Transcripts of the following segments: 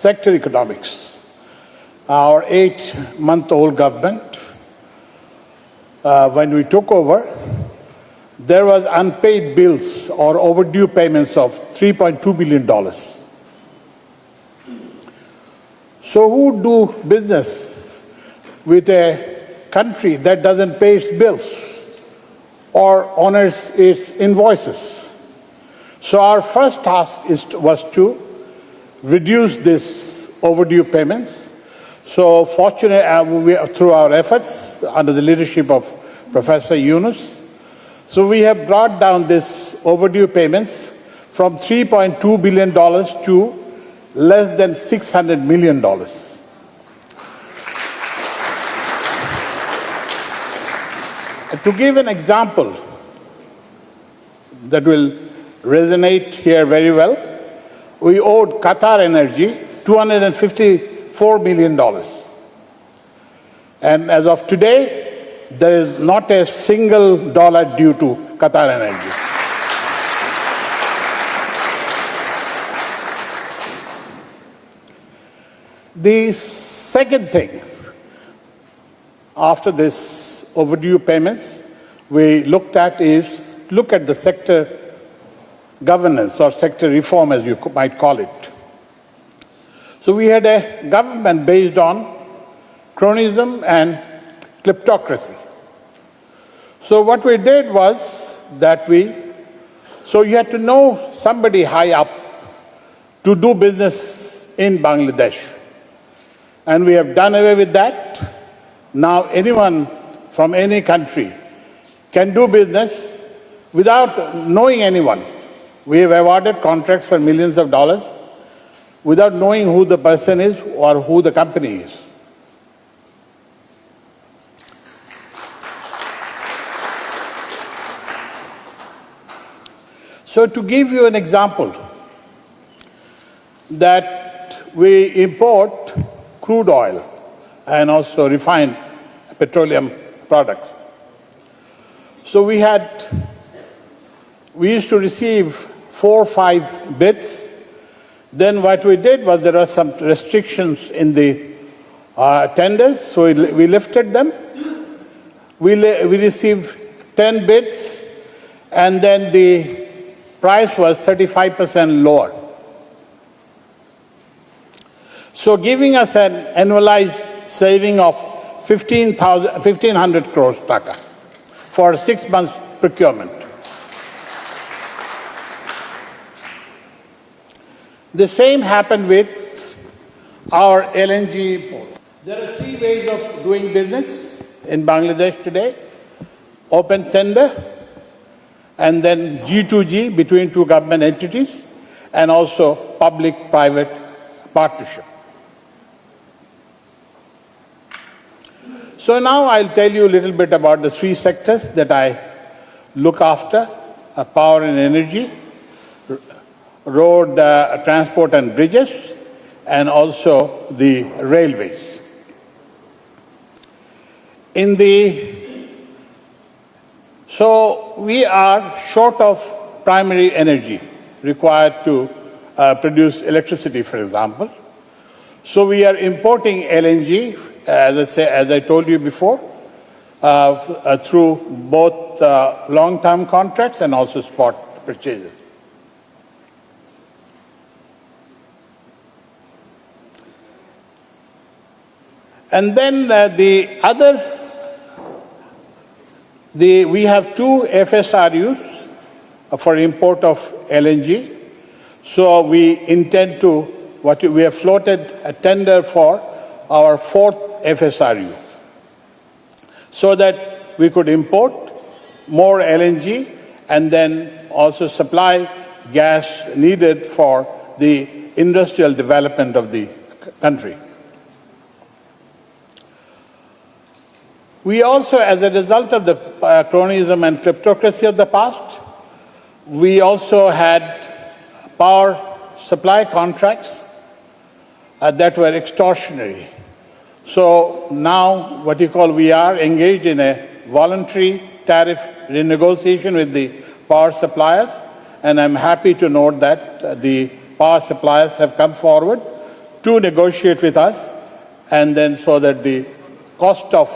sector economics. Our 8-month-old government, when we took over, there was unpaid bills or overdue payments of $3.2 billion. So who would do business with a country that doesn't pay its bills or honors its invoices? So our first task was to reduce this overdue payments. So fortunately, through our efforts under the leadership of Professor Yunus, so we have brought down this overdue payments from $3.2 billion to less than $600 million. To give an example that will resonate here very well, we owed Qatar Energy $254 million. And as of today, there is not a single dollar due to Qatar Energy. The second thing, after this overdue payments, we looked at the sector governance or sector reform, as you might call it. So we had a government based on cronyism and kleptocracy. So what we did was that so you had to know somebody high up to do business in Bangladesh. And we have done away with that. Now anyone from any country can do business without knowing anyone. We have awarded contracts for millions of dollars without knowing who the person is or who the company is. So to give you an example, that we import crude oil and also refined petroleum products. So we used to receive 4 or 5 bids. Then what we did was there are some restrictions in the tenders, so we lifted them. We received 10 bids, and then the price was 35% lower. So giving us an annualized saving of 1,500 crores taka for 6 months procurement. The same happened with our LNG import. There are 3 ways of doing business in Bangladesh today: open tender, and then G2G between 2 government entities, and also public-private partnership. So now I'll tell you a little bit about the 3 sectors that I look after: power and energy, road transport and bridges, and also the railways. So we are short of primary energy required to produce electricity, for example. So we are importing LNG, as I told you before, through both long-term contracts and also spot purchases. And then we have 2 FSRUs for import of LNG. So we intend to, we have floated a tender for our 4th FSRU, so that we could import more LNG and then also supply gas needed for the industrial development of the country. We also, as a result of the cronyism and kleptocracy of the past, we also had power supply contracts that were extortionary. So now we are engaged in a voluntary tariff renegotiation with the power suppliers, and I'm happy to note that the power suppliers have come forward to negotiate with us, and then so that the cost of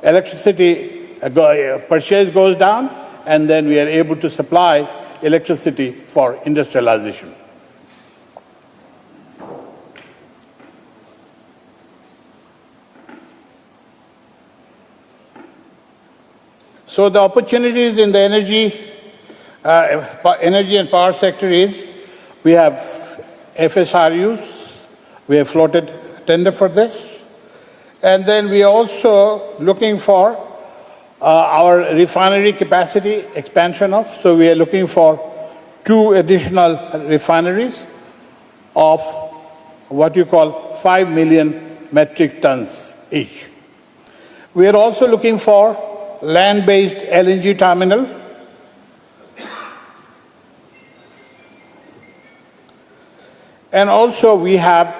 electricity purchase goes down, and then we are able to supply electricity for industrialization. So the opportunities in the energy and power sector is, we have FSRUs, we have floated tender for this, and then we are also looking for our refinery capacity expansion of, so we are looking for 2 additional refineries of what you call 5 million metric tons each. We are also looking for land-based LNG terminal, and also we have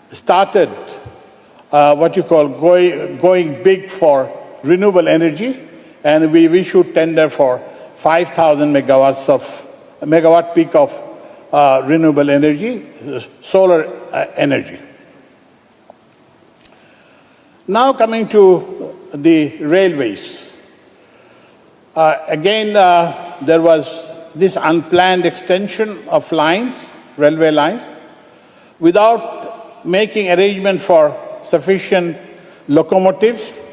started what you call going big for renewable energy, and we issued tender for 5,000 megawatt peak of renewable energy, solar energy. Now coming to the railways. Again, there was this unplanned extension of lines, railway lines, without making arrangement for sufficient locomotives